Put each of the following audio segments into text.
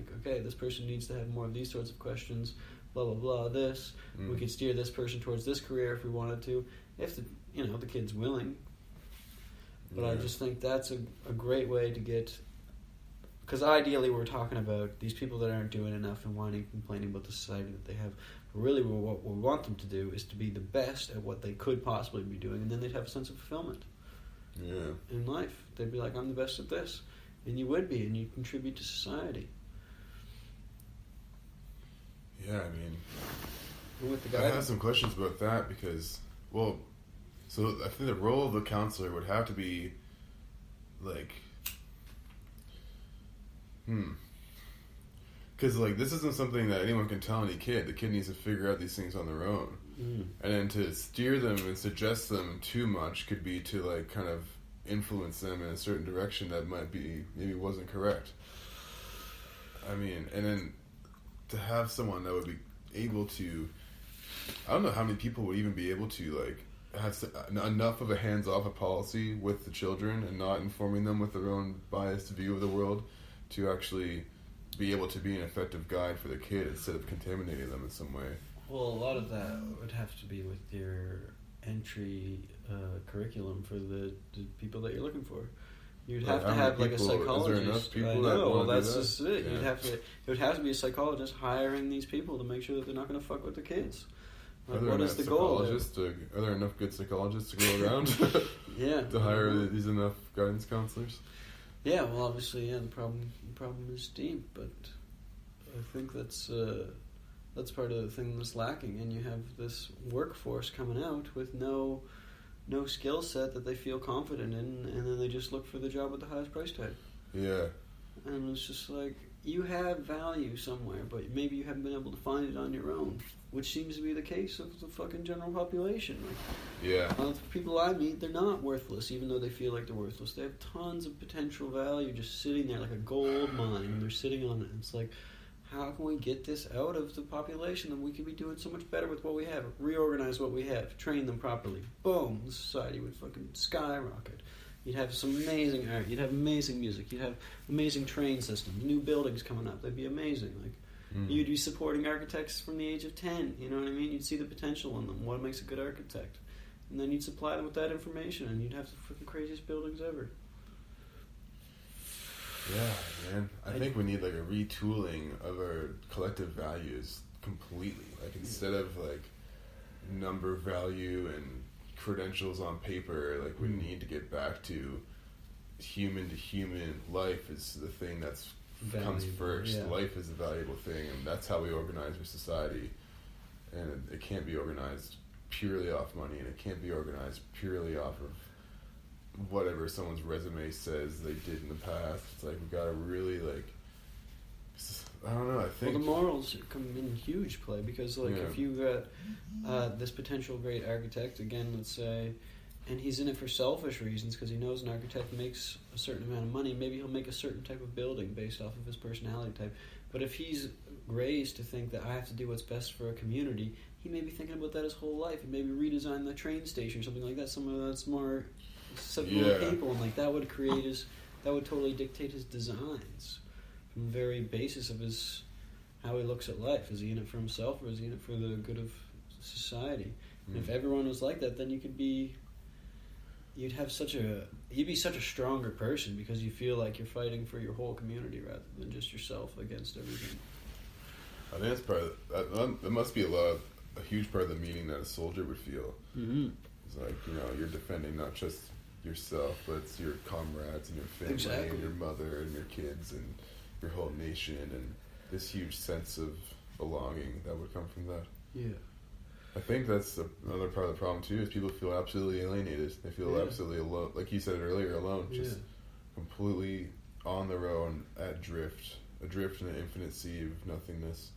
like, okay, this person needs to have more of these sorts of questions, blah, blah, blah, this. We could steer this person towards this career if we wanted to, if the kid's willing. But I just think that's a great way to get... Because ideally we're talking about these people that aren't doing enough and whining and complaining about the society that they have. Really what we want them to do is to be the best at what they could possibly be doing, and then they'd have a sense of fulfillment in life. They'd be like, I'm the best at this. And you would be, and you'd contribute to society. Yeah, I mean... With the I have some questions about that because, well... So I think the role of the counselor would have to be, like... Because, like, this isn't something that anyone can tell any kid. The kid needs to figure out these things on their own. And then to steer them and suggest them too much could be to, like, kind of influence them in a certain direction that maybe wasn't correct. I mean, and then to have someone that would be able to... I don't know how many people would even be able to, like, have enough of a hands-off policy with the children and not informing them with their own biased view of the world to actually be able to be an effective guide for the kid instead of contaminating them in some way. Well, a lot of that would have to be with your entry curriculum for the people that you're looking for. You'd have to have like a psychologist. Is there enough people that's do that? just it. Yeah. It would have to be a psychologist hiring these people to make sure that they're not going to fuck with the kids. Like, what is the goal? Are there enough good psychologists to go around? To hire these enough guidance counselors? Yeah, well, obviously, the problem is deep, but I think that's part of the thing that's lacking, and you have this workforce coming out with no skill set that they feel confident in, and then they just look for the job with the highest price tag. Yeah. And it's just like, you have value somewhere, but maybe you haven't been able to find it on your own, which seems to be the case of the fucking general population. The people I meet, they're not worthless, even though they feel like they're worthless. They have tons of potential value just sitting there like a gold mine, and they're sitting on it. It's like, how can we get this out of the population? And we could be doing so much better with what we have. Reorganize what we have. Train them properly. Boom. The society would fucking skyrocket. You'd have some amazing art. You'd have amazing music. You'd have amazing train systems. New buildings coming up. They'd be amazing. You'd be supporting architects from the age of 10. You know what I mean? You'd see the potential in them. What makes a good architect. And then you'd supply them with that information, and you'd have the fucking craziest buildings ever. Yeah, man. I think we need, like, a retooling of our collective values completely. Like, instead of, like, number value and credentials on paper, like, we need to get back to human life is the thing that's comes first. Yeah. Life is a valuable thing, and that's how we organize our society. And it can't be organized purely off money, and it can't be organized purely off of whatever someone's resume says they did in the past. It's like, we gotta really, like, I don't know, I think... Well, the morals come in huge play, because, like, if you got this potential great architect, again, let's say, and he's in it for selfish reasons, because he knows an architect makes a certain amount of money, maybe he'll make a certain type of building based off of his personality type. But if he's raised to think that I have to do what's best for a community, he may be thinking about that his whole life, and maybe redesign the train station or something like that, somewhere that's more acceptable to people, and, like, that would totally dictate his designs from the very basis of how he looks at life. Is he in it for himself, or is he in it for the good of society? And if everyone was like that, then you'd be such a stronger person, because you feel like you're fighting for your whole community rather than just yourself against everything. I think that's part of that must be a huge part of the meaning that a soldier would feel. Mm-hmm. It's like, you're defending not just yourself, but it's your comrades and your family and your mother and your kids and your whole nation, and this huge sense of belonging that would come from that. Yeah. I think that's another part of the problem too, is people feel absolutely alienated. They feel absolutely alone, like you said earlier, alone, just completely on their own, adrift in an infinite sea of nothingness.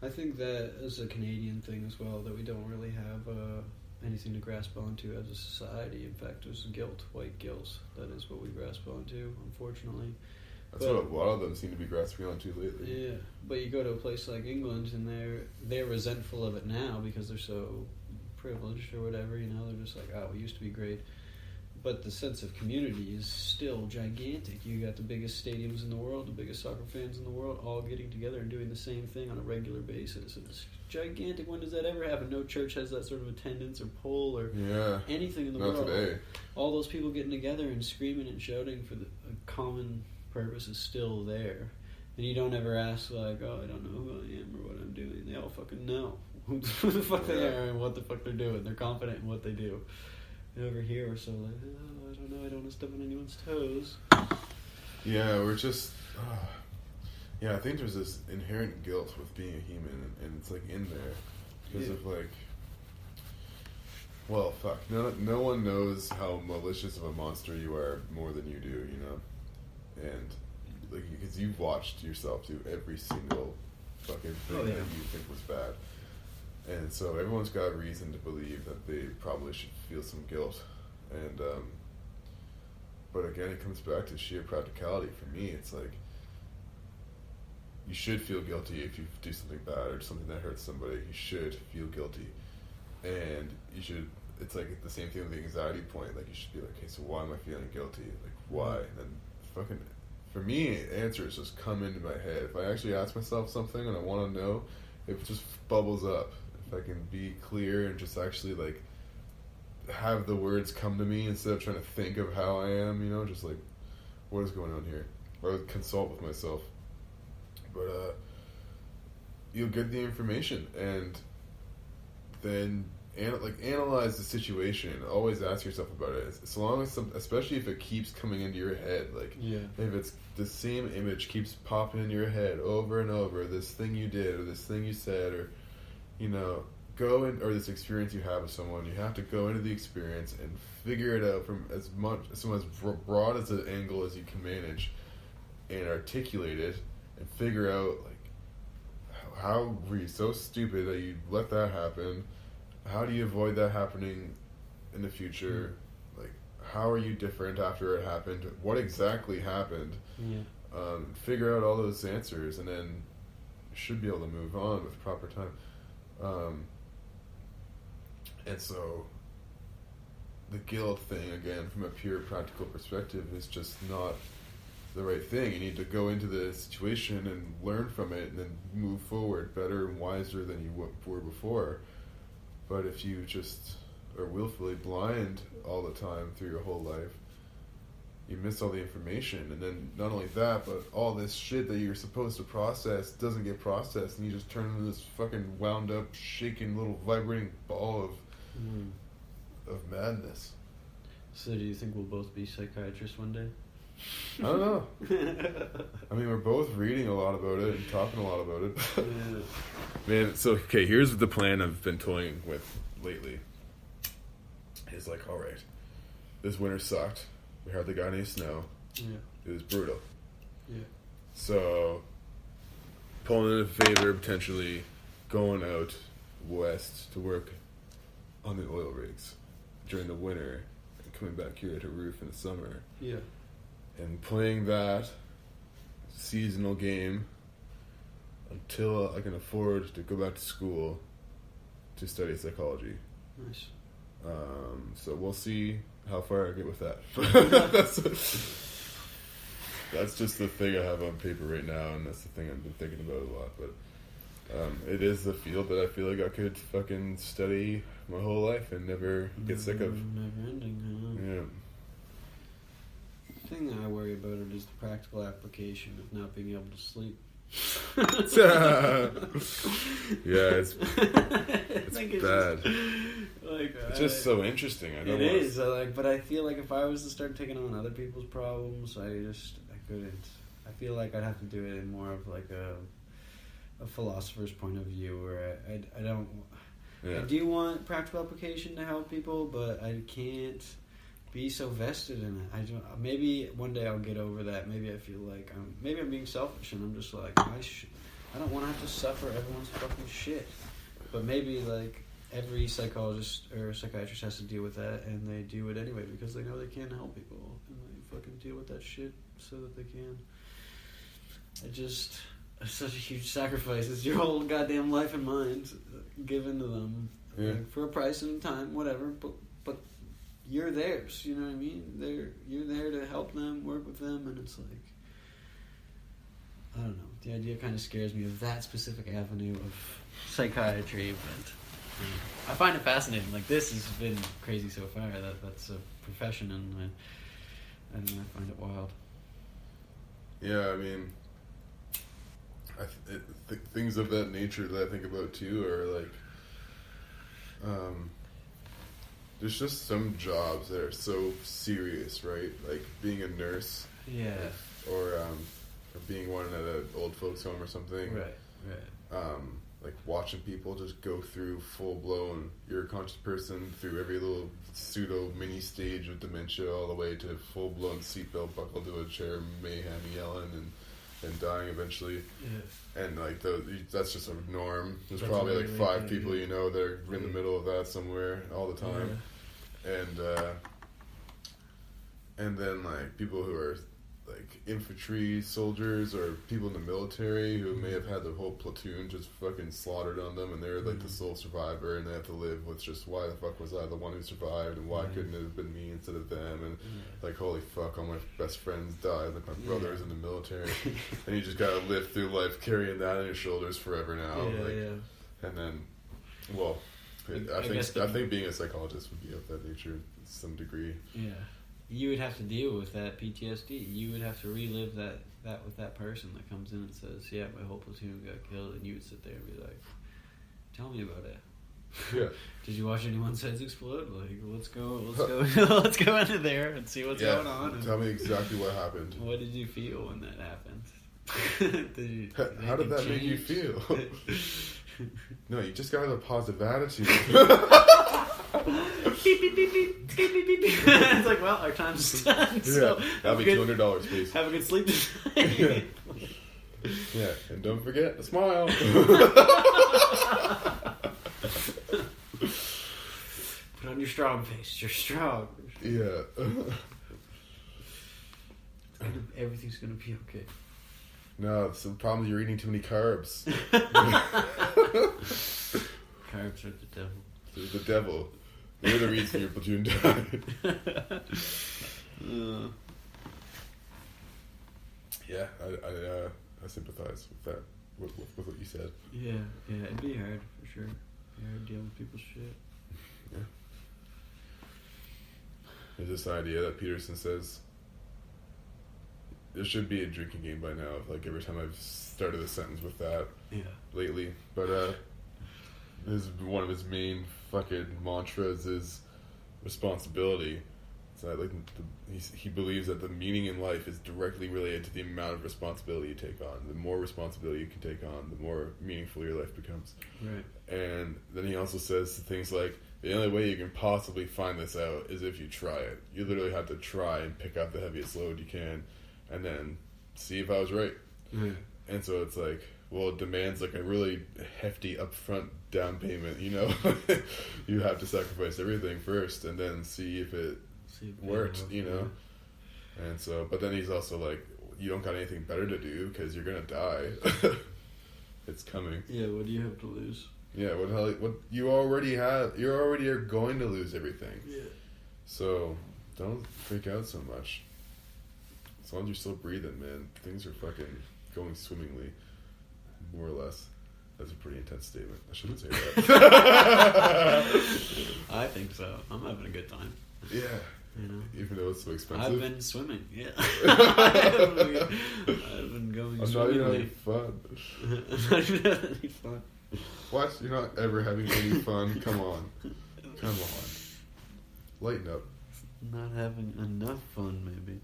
I think that is a Canadian thing as well, that we don't really have anything to grasp onto as a society. In fact, there's white guilt. That is what we grasp onto, unfortunately. That's what a lot of them seem to be grasping onto lately. Yeah, but you go to a place like England, and they're resentful of it now because they're so privileged or whatever. They're just like, oh, we used to be great. But the sense of community is still gigantic. You got the biggest stadiums in the world, the biggest soccer fans in the world, all getting together and doing the same thing on a regular basis. It's gigantic. When does that ever happen? No church has that sort of attendance or pull or anything in the world. Not today. All those people getting together and screaming and shouting for a common purpose is still there. And you don't ever ask, like, oh, I don't know who I am or what I'm doing. They all fucking know who the fuck they are and what the fuck they're doing. They're confident in what they do. And over here, we're so like, oh, I don't know, I don't want to step on anyone's toes. Yeah, we're just... I think there's this inherent guilt with being a human, and it's, like, in there. Because of, like... Well, fuck. No one knows how malicious of a monster you are more than you do, you know? And, like, because you've watched yourself do every single fucking thing that you think was bad. And so everyone's got reason to believe that they probably should feel some guilt. And, but again, it comes back to sheer practicality. For me, it's like, you should feel guilty if you do something bad or something that hurts somebody. You should feel guilty. And you should, it's like the same thing with the anxiety point. Like, you should be like, okay, so why am I feeling guilty? Like, why? And then fucking, for me, answers just come into my head. If I actually ask myself something and I want to know, it just bubbles up. If I can be clear and just actually, like, have the words come to me instead of trying to think of how I am, you know, just like, what is going on here? Or consult with myself. But you'll get the information and then analyze the situation. Always ask yourself about it. As long as especially if it keeps coming into your head, like if it's the same image keeps popping in your head over and over, this thing you did or this thing you said, or you know, or this experience you have with someone, you have to go into the experience and figure it out from as broad as an angle as you can manage, and articulate it and figure out, like, how were you so stupid that you let that happen? How do you avoid that happening in the future? Like, how are you different after it happened? What exactly happened? Figure out all those answers, and then you should be able to move on with proper time. And so the guilt thing, again, from a pure practical perspective, is just not the right thing. You need to go into the situation and learn from it and then move forward better and wiser than you were before. But if you just are willfully blind all the time through your whole life, you miss all the information. And then not only that, but all this shit that you're supposed to process doesn't get processed, and you just turn into this fucking wound up, shaking little vibrating ball of madness. So do you think we'll both be psychiatrists one day? I don't know. I mean, we're both reading a lot about it and talking a lot about it. Man, so, okay, here's the plan I've been toying with lately. It's like, alright, this winter sucked. We hardly got any snow. It was brutal. So, pulling in a favor, potentially going out west to work on the oil rigs during the winter and coming back here to roof in the summer. And playing that seasonal game until I can afford to go back to school to study psychology. Nice. So we'll see how far I get with that. That's just the thing I have on paper right now, and that's the thing I've been thinking about a lot. But it is the field that I feel like I could fucking study my whole life and never get sick of. Never ending, huh? Yeah. The thing that I worry about it is the practical application of not being able to sleep. Yeah, it's bad. It's just so interesting. I don't it is, but I feel like if I was to start taking on other people's problems, I couldn't. I feel like I'd have to do it in more of like a philosopher's point of view, where I don't. I do want practical application to help people, but I can't be so vested in it. I don't. Maybe one day I'll get over that. Maybe I feel like I'm being selfish, and I'm just like I don't want to have to suffer everyone's fucking shit. But maybe like every psychologist or psychiatrist has to deal with that, and they do it anyway because they know they can't help people, and they fucking deal with that shit so that they can. It's such a huge sacrifice. It's your whole goddamn life and mind given to them, like, for a price and time, whatever. But you're theirs. You know what I mean? You're there to help them, work with them, and it's like, I don't know. The idea kind of scares me of that specific avenue of psychiatry, but I find it fascinating. Like, this has been crazy so far. That's a profession, and I find it wild. Yeah, I mean, things of that nature that I think about too are like, there's just some jobs that are so serious, right? Like being a nurse, yeah, or being one at an old folks home or something, right. Like watching people just go through full-blown, you're a conscious person through every little pseudo mini stage of dementia all the way to full-blown seatbelt buckled to a chair, mayhem, yelling and dying eventually. Yeah. And like that's just a norm. There's probably like 5 people you know that are in the middle of that somewhere all the time. Yeah. And then like people who are like infantry soldiers or people in the military who may have had the whole platoon just fucking slaughtered on them, and they're like the sole survivor, and they have to live with just, why the fuck was I the one who survived, and why couldn't it have been me instead of them, and like, holy fuck, all my best friends died, like my brother's in the military, and you just gotta live through life carrying that on your shoulders forever now. And then, well, I think being a psychologist would be of that nature to some degree. Yeah. You would have to deal with that PTSD. You would have to relive that with that person that comes in and says, yeah, my whole platoon got killed, and you would sit there and be like, tell me about it. Yeah. Did you watch anyone's heads explode? Like, let's go let's go into there and see what's going on. Tell me exactly what happened. What did you feel when that happened? How did that make you feel? No, you just got to have a positive attitude. Beep, beep, beep, beep, beep, beep, beep, beep. It's like, well, our time's done. So that'll be $200, please. Have a good sleep tonight. Yeah, and don't forget to smile. Put on your strong face. You're strong. Yeah. Everything's gonna be okay. No, the problem is you're eating too many carbs. Carbs are the devil. They're the devil. They're the reason your platoon died. Yeah, I sympathize with that, with what you said. Yeah, it'd be hard for sure. Be hard dealing with people's shit. Yeah. There's this idea that Peterson says there should be a drinking game by now. Like every time I've started a sentence with that lately, but this is one of his main fucking mantras is responsibility. So like he believes that the meaning in life is directly related to the amount of responsibility you take on. The more responsibility you can take on, the more meaningful your life becomes. Right. And then he also says things like, the only way you can possibly find this out is if you try it. You literally have to try and pick up the heaviest load you can, and then see if I was right. Mm. And so it's like, well, it demands like a really hefty upfront down payment, you know? You have to sacrifice everything first and then see if it worked, you know? Yeah. And so, but then he's also like, you don't got anything better to do because you're going to die. It's coming. Yeah, what do you have to lose? Yeah, what you already have, you already are going to lose everything. Yeah. So, don't freak out so much. As long as you're still breathing, man, things are fucking going swimmingly, more or less. That's a pretty intense statement. I shouldn't say that. I think so. I'm having a good time. Yeah. You know? Even though it's so expensive. I've been swimming, yeah. I've been going I'm swimmingly. not even having fun. I'm not even having any fun. What? You're not ever having any fun? Come on. Come on. Lighten up. Not having enough fun, maybe.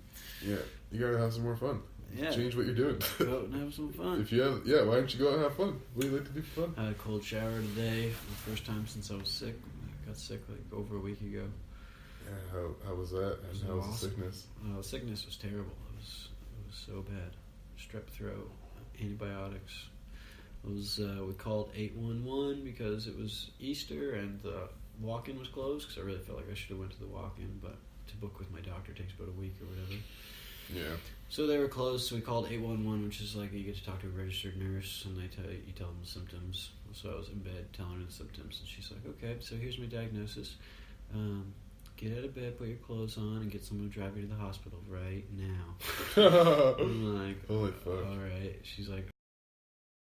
Yeah. You gotta have some more fun. Yeah. Change what you're doing. Go out and have some fun. If you have, why don't you go out and have fun? What do you like to do for fun? I had a cold shower today for the first time since I was sick. I got sick like over a week ago. Yeah, how was that? And how was the sickness? The sickness was terrible. It was so bad. Strep throat, antibiotics. It was we called 811 because it was Easter and the walk-in was closed because I really felt like I should have went to the walk-in, but to book with my doctor takes about a week or whatever. Yeah. So they were closed, so we called 811, which is like you get to talk to a registered nurse, and you tell them the symptoms. So I was in bed telling her the symptoms, and she's like, okay, so here's my diagnosis. get out of bed, put your clothes on, and get someone to drive you to the hospital right now. I'm like, holy fuck. Alright. She's like,